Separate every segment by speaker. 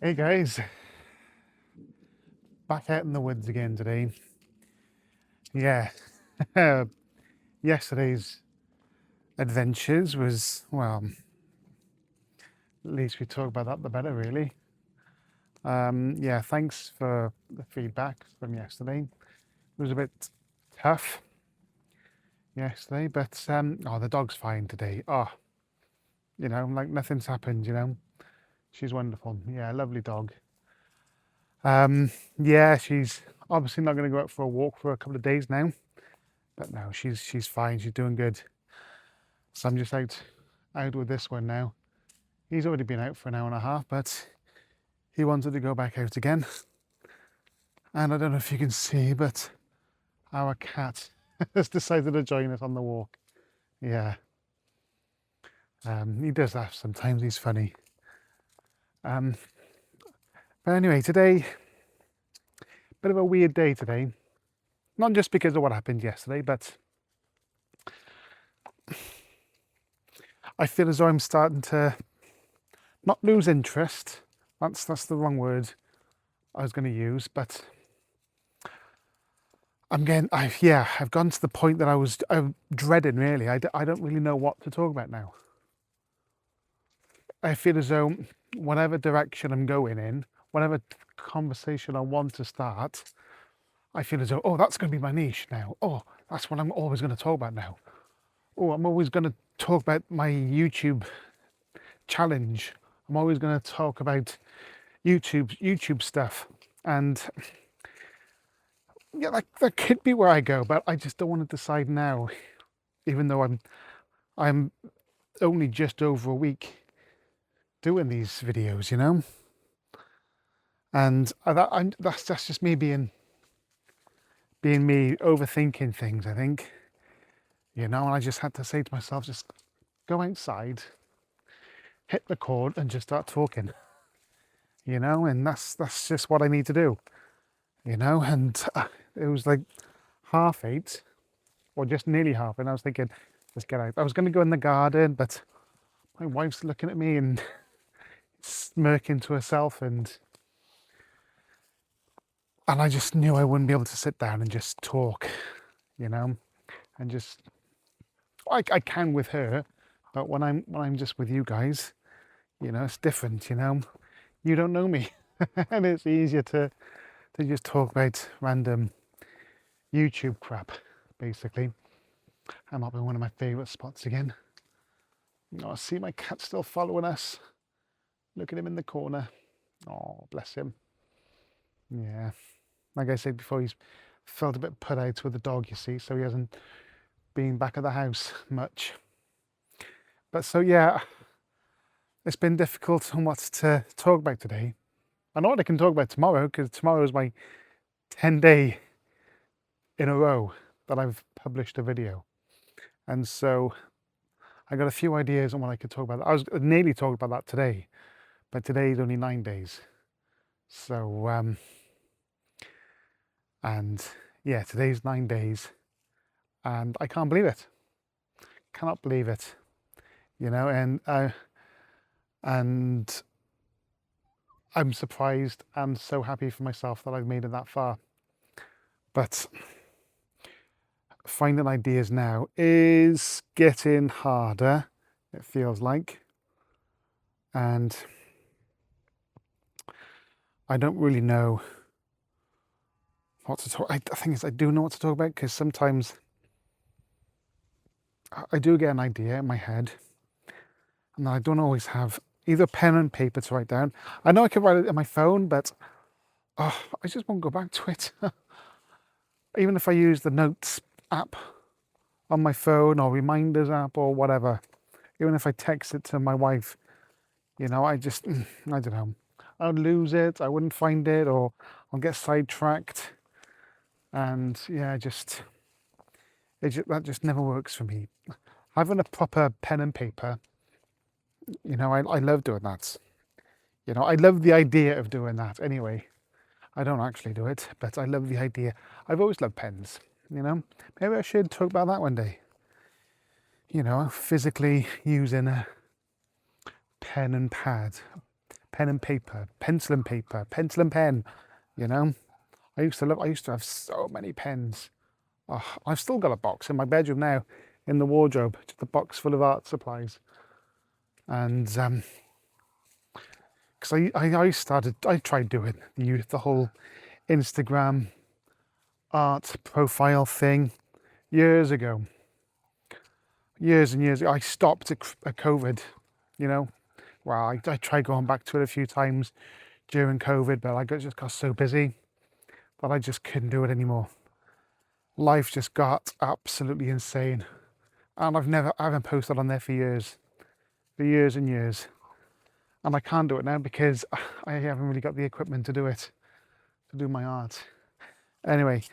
Speaker 1: Hey guys, back out in the woods again today. Yeah, yesterday's adventures was, well, at least we talk about that the better, really. Yeah, thanks for the feedback from yesterday. It was a bit tough yesterday, but oh, the dog's fine today. Oh, like nothing's happened. She's wonderful. Yeah, lovely dog. Yeah, she's obviously not going to go out for a walk for a couple of days now, but no, she's fine. She's doing good. So I'm just out with this one now. He's already been out for an hour and a half, but he wanted to go back out again. And I don't know if you can see, but our cat has decided to join us on the walk. Yeah, he does laugh sometimes. He's funny. Um, but anyway, today, bit of a weird day today. Not just because of what happened yesterday, but I feel as though I'm starting to not lose interest. That's the wrong word I was going to use, but I've gone to the point that I'm dreading, really. I don't really know what to talk about now. I feel as though whatever direction I'm going in, whatever conversation I want to start, I feel as though, oh, that's going to be my niche now. Oh, that's what I'm always going to talk about now. Oh, I'm always going to talk about my YouTube challenge. I'm always going to talk about YouTube stuff. And yeah, that could be where I go, but I just don't want to decide now, even though I'm only just over a week doing these videos. And that's just me being me overthinking things, I think. And I just had to say to myself, just go outside, hit record, and just start talking. And that's just what I need to do. And it was like 8:30, or just nearly half, and I was thinking, let's get out. I was going to go in the garden, but my wife's looking at me and smirking to herself, and I just knew I wouldn't be able to sit down and just talk, and just I can with her, but when I'm just with you guys, it's different. You don't know me, and it's easier to just talk about random YouTube crap, basically. I'm up in one of my favourite spots again. I see my cat still following us. Look at him in the corner. Oh, bless him. Yeah, like I said before, he's felt a bit put out with the dog, you see, so he hasn't been back at the house much. But so yeah, it's been difficult on what to talk about today. I know what I can talk about tomorrow, because tomorrow is my 10-day in a row that I've published a video. And so I got a few ideas on what I could talk about. I was nearly talking about that today, but today is only 9 days. So, and yeah, today's 9 days, and I can't believe it. Cannot believe it, and I'm surprised and so happy for myself that I've made it that far. But finding ideas now is getting harder, it feels like. And I don't really know what to talk. The thing is, I do know what to talk about, because sometimes I do get an idea in my head, and I don't always have either pen and paper to write down. I know I can write it on my phone, but I just won't go back to it. Even if I use the notes app on my phone, or reminders app, or whatever, even if I text it to my wife, I just, I don't know. I'll lose it, I wouldn't find it, or I'll get sidetracked. And yeah, that just never works for me. Having a proper pen and paper, I love doing that. I love the idea of doing that anyway. I don't actually do it, but I love the idea. I've always loved pens, Maybe I should talk about that one day. Physically using a pen and pen and paper, pencil and paper, pencil and pen, you know. I used to have so many pens. Oh, I've still got a box in my bedroom now, in the wardrobe, just a box full of art supplies. And because I tried doing the whole Instagram art profile thing years ago. Years and years ago. I stopped at COVID, you know. Well, I tried going back to it a few times during COVID, but I just got so busy that I just couldn't do it anymore. Life just got absolutely insane. And I haven't posted on there for years and years. And I can't do it now because I haven't really got the equipment to do it, to do my art. Anyway,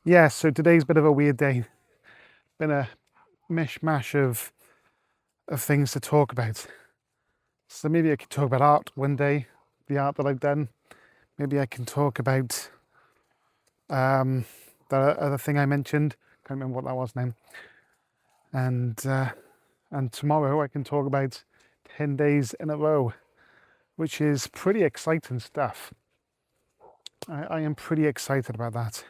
Speaker 1: yeah, so today's a bit of a weird day. Been a mishmash of things to talk about. So maybe I could talk about art one day, the art that I've done. Maybe I can talk about the other thing I mentioned. Can't remember what that was now. And tomorrow I can talk about 10 days in a row, which is pretty exciting stuff. I am pretty excited about that.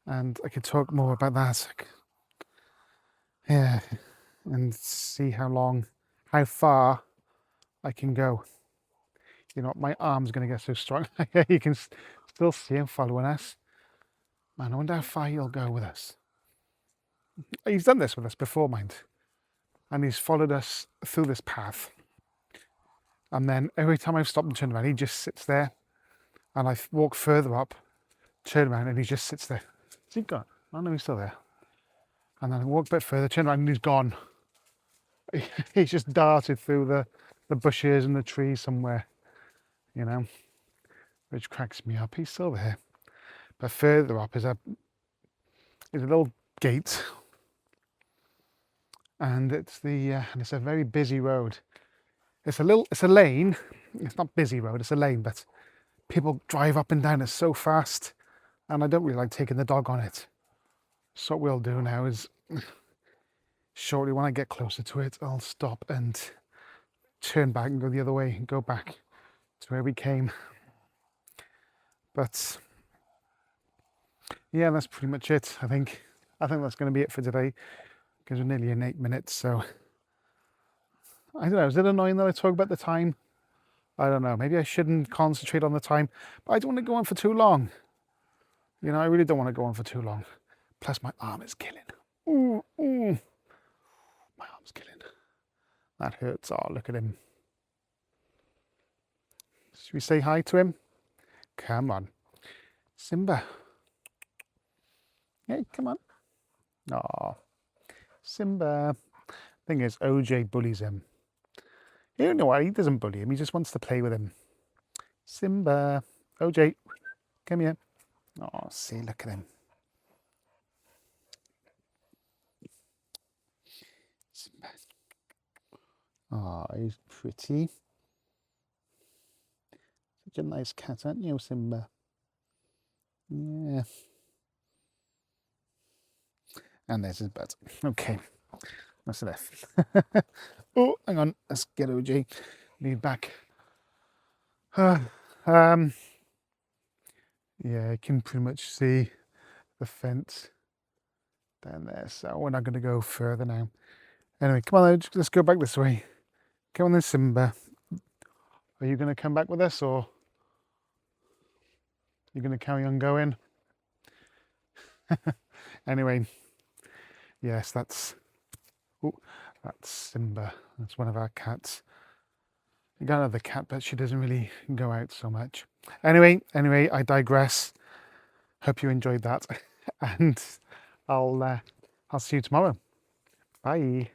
Speaker 1: And I could talk more about that. Yeah, and see how far I can go. You know, my arm's going to get so strong. You can still see him following us. Man, I wonder how far he'll go with us. He's done this with us before, mind. And he's followed us through this path. And then every time I've stopped and turned around, he just sits there. And I walk further up, turn around, and he just sits there. Is he gone? Oh no, he's still there. And then I walk a bit further, turn around, and he's gone. He's just darted through the bushes and the trees somewhere, you know, which cracks me up. He's still there. But further up is a little gate, and it's a very busy road. It's a lane. It's not busy road. It's a lane, but people drive up and down it so fast, and I don't really like taking the dog on it. So what we'll do now is, shortly when I get closer to it, I'll stop and turn back and go the other way and go back to where we came. But yeah, that's pretty much it. I think that's going to be it for today, because we're nearly in 8 minutes. So I don't know, is it annoying that I talk about the time? I don't know, maybe I shouldn't concentrate on the time, but I don't want to go on for too long. You know, I really don't want to go on for too long. Plus my arm is killing. Ooh, ooh. My arm's killing. That hurts. Oh, look at him. Should we say hi to him? Come on. Simba. Hey, come on. Oh, Simba. Thing is, OJ bullies him. You don't know why, he doesn't bully him. He just wants to play with him. Simba. OJ, come here. Oh, see, look at him. Simba. Oh, he's pretty. Such a nice cat, aren't you, Simba? Yeah. And there's his butt. Okay, that's enough. Oh, hang on. Let's get OJ. Lead back. Yeah, you can pretty much see the fence down there. So we're not going to go further now. Anyway, come on, let's go back this way. Come on then, Simba. Are you going to come back with us, or you're going to carry on going? Anyway, yes, that's Simba. That's one of our cats. We got another cat, but she doesn't really go out so much. Anyway, I digress. Hope you enjoyed that, and I'll see you tomorrow. Bye.